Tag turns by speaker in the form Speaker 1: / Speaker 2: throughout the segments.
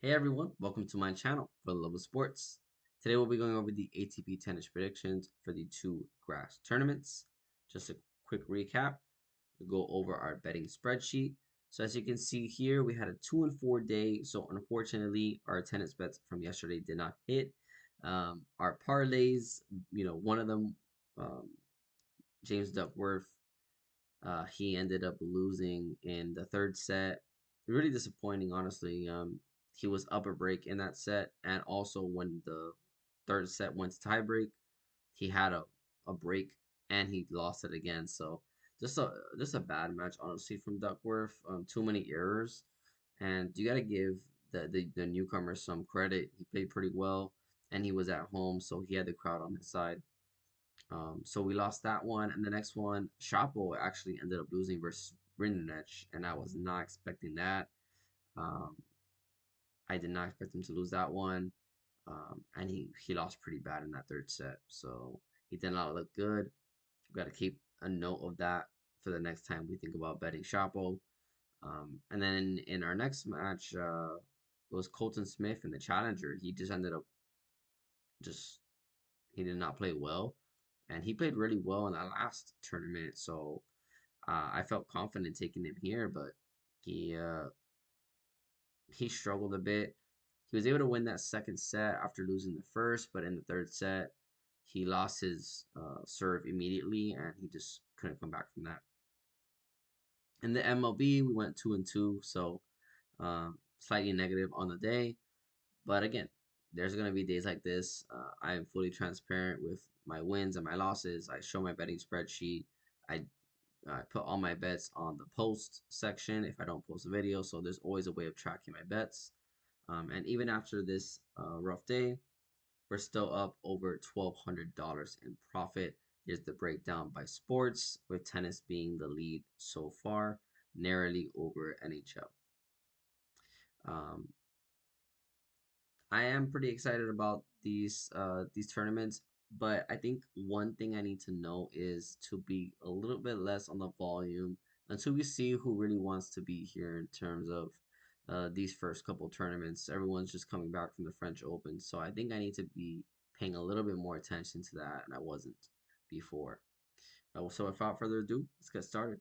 Speaker 1: Hey everyone, welcome to my channel for the love of sports. Today we'll be going over the ATP tennis predictions for the two grass tournaments. Just a quick recap. We'll go over our betting spreadsheet. So as you can see here, we had a 2 and 4 day. So unfortunately, our tennis bets from yesterday did not hit. Our parlays, one of them, um, James Duckworth, he ended up losing in the third set. Really disappointing, honestly. He was up a break in that set, and also when the third set went to tiebreak, he had a break and he lost it again. So just a bad match, honestly, from Duckworth. Too many errors, and you got to give the newcomer some credit. He played pretty well, and he was at home, so he had the crowd on his side. So we lost that one, and the next one, Shapo actually ended up losing versus Rinderknech, and I was not expecting that. Um, I did not expect him to lose that one, and he lost pretty bad in that third set. So he did not look good. We got to keep a note of that for the next time we think about betting Shapo. And then in our next match, it was Colton Smith in the Challenger. He just ended up just he did not play well, and he played really well in that last tournament. So I felt confident taking him here, but he uh, he struggled a bit. He was able to win that second set after losing the first, but in the third set, he lost his serve immediately, and he just couldn't come back from that. In the MLB, we went 2-2, so slightly negative on the day. But again, there's gonna be days like this. I am fully transparent with my wins and my losses. I show my betting spreadsheet. I I put all my bets on the post section if I don't post a video, so there's always a way of tracking my bets. And even after this rough day, we're still up over $1,200 in profit. Here's the breakdown by sports, with tennis being the lead so far, narrowly over NHL. Um, I am pretty excited about these tournaments, but I think one thing I need to know is to be a little bit less on the volume until we see who really wants to be here in terms of these first couple tournaments. Everyone's just coming back from the French Open, so I think I need to be paying a little bit more attention to that, and I wasn't before. So without further ado, let's get started.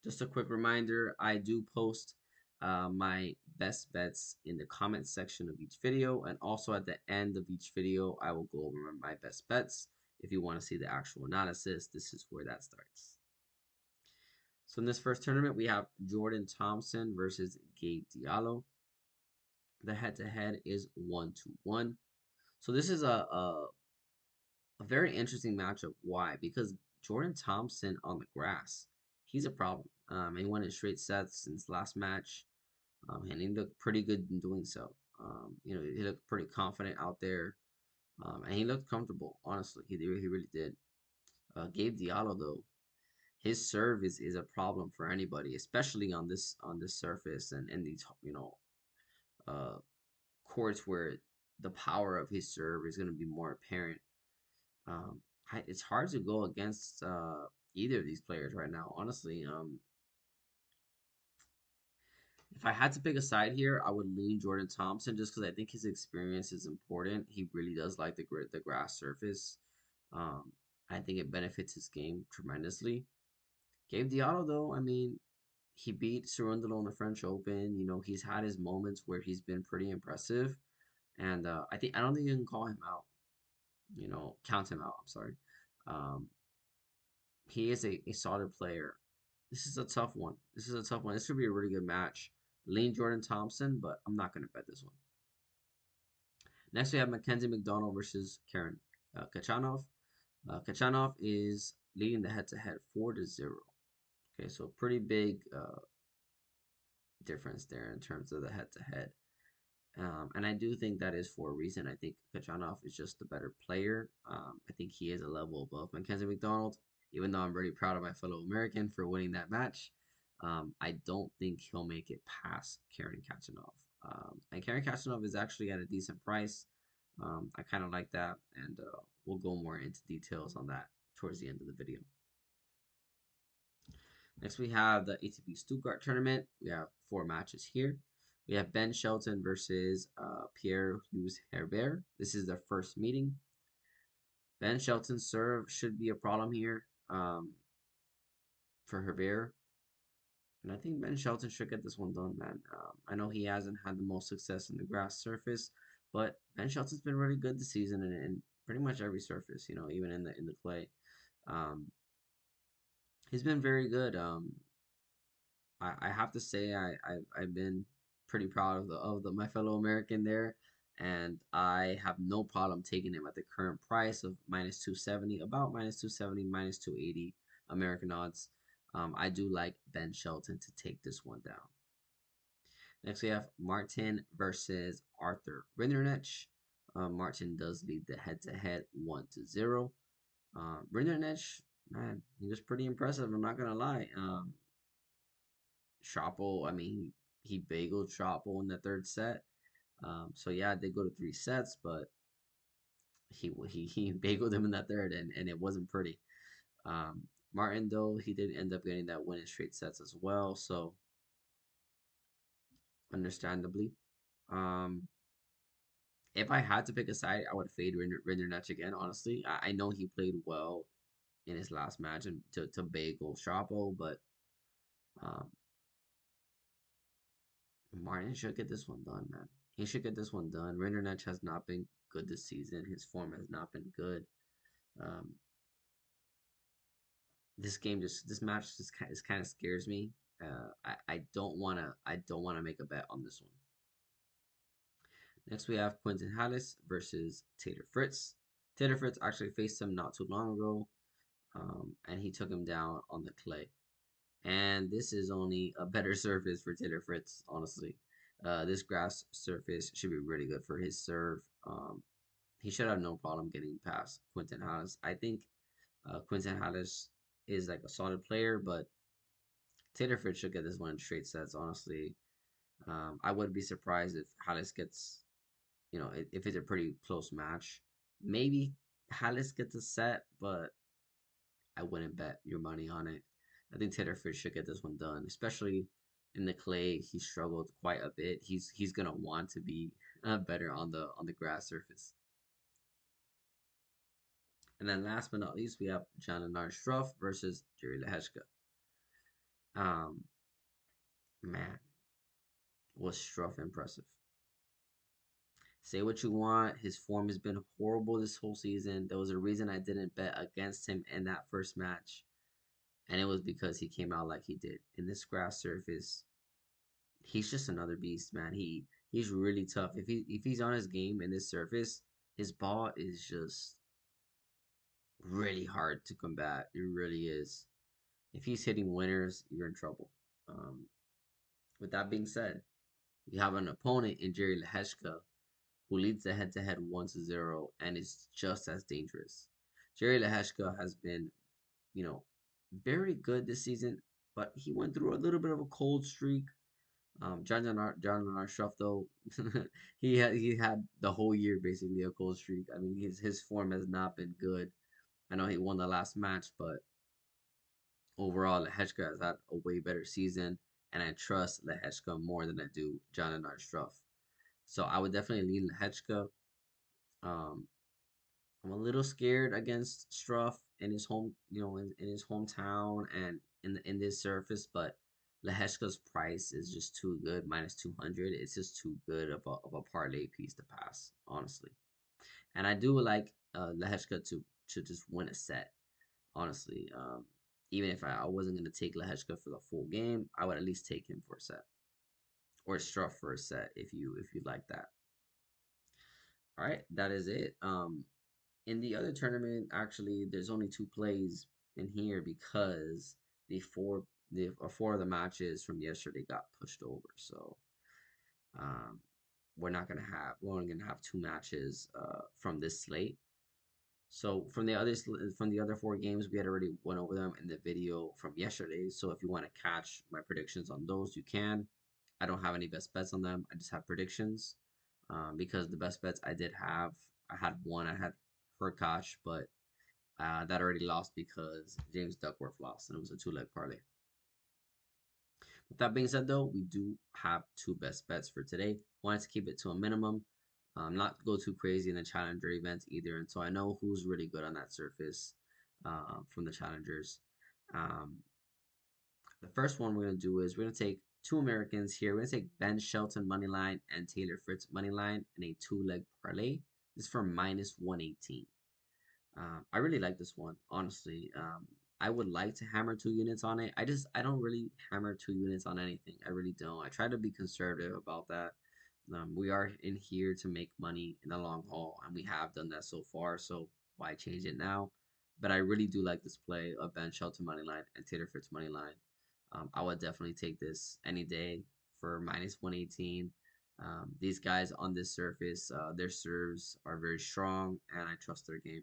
Speaker 1: Just a quick reminder, I do post my best bets in the comment section of each video, and also at the end of each video, I will go over my best bets. If you want to see the actual analysis, this is where that starts. So in this first tournament, we have Jordan Thompson versus Gabe Diallo. The head-to-head is 1-1. So this is a very interesting matchup. Why? Because Jordan Thompson on the grass, he's a problem. He won in straight sets since last match, and he looked pretty good in doing so. He looked pretty confident out there, and he looked comfortable. Honestly, he really did. Gabe Diallo though, his serve is a problem for anybody, especially on this surface and these uh, courts where the power of his serve is going to be more apparent. Um, it's hard to go against either of these players right now, honestly. If I had to pick a side here, I would lean Jordan Thompson just because I think his experience is important. He really does like the grass surface. Um, I think it benefits his game tremendously. Gabe Diallo, though, I mean, he beat Cerundolo in the French Open. He's had his moments where he's been pretty impressive, and I don't think you can call him out. Count him out. I'm sorry. Um, he is a solid player. This is a tough one. This should be a really good match. Lean Jordan Thompson, but I'm not going to bet this one. Next, we have Mackenzie McDonald versus Karen Kachanov. Kachanov is leading the head-to-head 4-0. Okay, so pretty big difference there in terms of the head-to-head. And I do think that is for a reason. I think Kachanov is just the better player. I think he is a level above Mackenzie McDonald, even though I'm really proud of my fellow American for winning that match. I don't think he'll make it past Karen Kachanov. And Karen Kachanov is actually at a decent price. I kind of like that, and we'll go more into details on that towards the end of the video. Next, we have the ATP Stuttgart tournament. We have 4 matches here. We have Ben Shelton versus Pierre Hughes Herbert. This is their first meeting. Ben Shelton's serve should be a problem here for Herbert. And I think Ben Shelton should get this one done, man. I know he hasn't had the most success in the grass surface, but Ben Shelton's been really good this season in pretty much every surface, even in the clay. Um, he's been very good. I have to say I've been pretty proud of my fellow American there, and I have no problem taking him at the current price of minus 270, about minus 270, minus 280 American odds. I do like Ben Shelton to take this one down. Next, we have Martin versus Arthur Rinderknech. Martin does lead the head-to-head 1-0. Rinderknech, man, he was pretty impressive. I'm not gonna lie. Shoppo, I mean, he bageled Shoppo in the third set. So yeah, they go to three sets, but he bageled him in that third, and it wasn't pretty. Martin though, he did end up getting that win in straight sets as well. So understandably, um, if I had to pick a side, I would fade Rinderknech again. Honestly, I know he played well in his last match and to bagel Shoppo, but um, Martin should get this one done, man. He should get this one done. Rinderknech has not been good this season. His form has not been good. Um, this match just kind of scares me. I don't wanna make a bet on this one. Next we have Quentin Hallis versus Taylor Fritz. Taylor Fritz actually faced him not too long ago, and he took him down on the clay. And this is only a better surface for Taylor Fritz, honestly. This grass surface should be really good for his serve. He should have no problem getting past Quentin Hallis. I think Quentin Hallis is like a solid player, but Taylor Fritz should get this one in straight sets, honestly. I wouldn't be surprised if Hallis gets, if it's a pretty close match. Maybe Hallis gets a set, but I wouldn't bet your money on it. I think Taylor Fritz should get this one done, especially in the clay. He struggled quite a bit. He's gonna want to be better on the grass surface. And then last but not least, we have Jan-Lennard Struff versus Jerry Leheshka. Um, man, was Struff impressive. Say what you want, his form has been horrible this whole season. There was a reason I didn't bet against him in that first match, and it was because he came out like he did. In this grass surface, he's just another beast, man. He's really tough. If he's on his game in this surface, his ball is just really hard to combat. It really is. If he's hitting winners, you're in trouble. Um, with that being said, you have an opponent in Jerry Leheshka who leads the head-to-head 1-0 and is just as dangerous. Jerry Leheshka has been, you know, very good this season, but he went through a little bit of a cold streak. John Shuff though, he had the whole year basically a cold streak. I mean, his form has not been good. I know he won the last match, but overall, Lehechka has had a way better season, and I trust Lehechka more than I do John Struff. So I would definitely lean Lehechka. Um, I'm a little scared against Struff in his home, in his hometown and in this surface, but Lehechka's price is just too good, minus 200. It's just too good of a parlay piece to pass, honestly. And I do like Lehechka to just win a set, honestly. Even if I wasn't gonna take Lehechka for the full game, I would at least take him for a set or Struff for a set if you like that. All right, that is it. In the other tournament, actually, there's only two plays in here because four of the matches from yesterday got pushed over. So um, we're only gonna have two matches from this slate. So from the other four games, we had already went over them in the video from yesterday. So if you want to catch my predictions on those, you can. I don't have any best bets on them. I just have predictions because the best bets I did have, I had one. I had Herkosh, but that already lost because James Duckworth lost, and it was a two-leg parlay. With that being said, though, we do have two best bets for today. Wanted to keep it to a minimum, not go too crazy in the challenger events either, and so I know who's really good on that surface from the challengers. Um, the first one we're gonna do is we're gonna take two Americans here. We're gonna take Ben Shelton money line and Taylor Fritz money line in a two-leg parlay. This is for minus 118. I really like this one, honestly. I would like to hammer 2 units on it. I don't really hammer 2 units on anything. I really don't. I try to be conservative about that. We are in here to make money in the long haul, and we have done that so far. So why change it now? But I really do like this play of Ben Shelton money line and Taylor Fritz money line. I would definitely take this any day for minus 118. These guys on this surface, their serves are very strong, and I trust their game.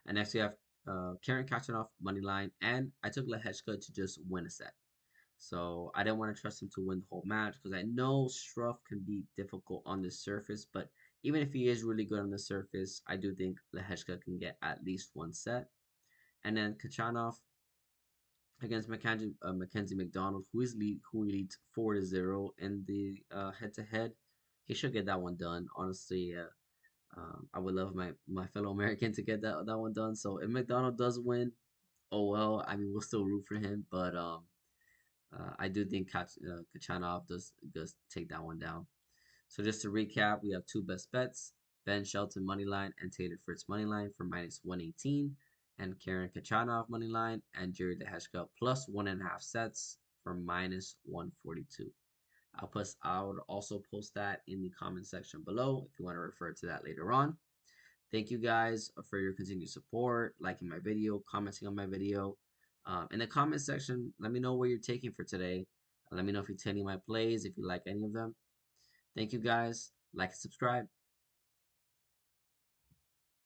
Speaker 1: And next we have Karen Kachanov money line, and I took Lehechka to just win a set. So I didn't want to trust him to win the whole match because I know Struff can be difficult on the surface, but even if he is really good on the surface, I do think Lehechka can get at least one set. And then Kachanov against Mackenzie McDonald, who leads 4-0 in the head-to-head. He should get that one done. Honestly, I would love my fellow American to get that one done. So if McDonald does win, oh well. I mean, we'll still root for him, but I do think Kachanov does take that one down. So just to recap, we have two best bets: Ben Shelton money line and Taylor Fritz money line for minus 118, and Karen Kachanov money line and Jerry Deheshka plus 1.5 sets for minus 142. I would also post that in the comment section below if you want to refer to that later on. Thank you guys for your continued support, liking my video, commenting on my video. In the comment section, let me know what you're taking for today. Let me know if you're taking my plays, if you like any of them. Thank you guys. Like and subscribe.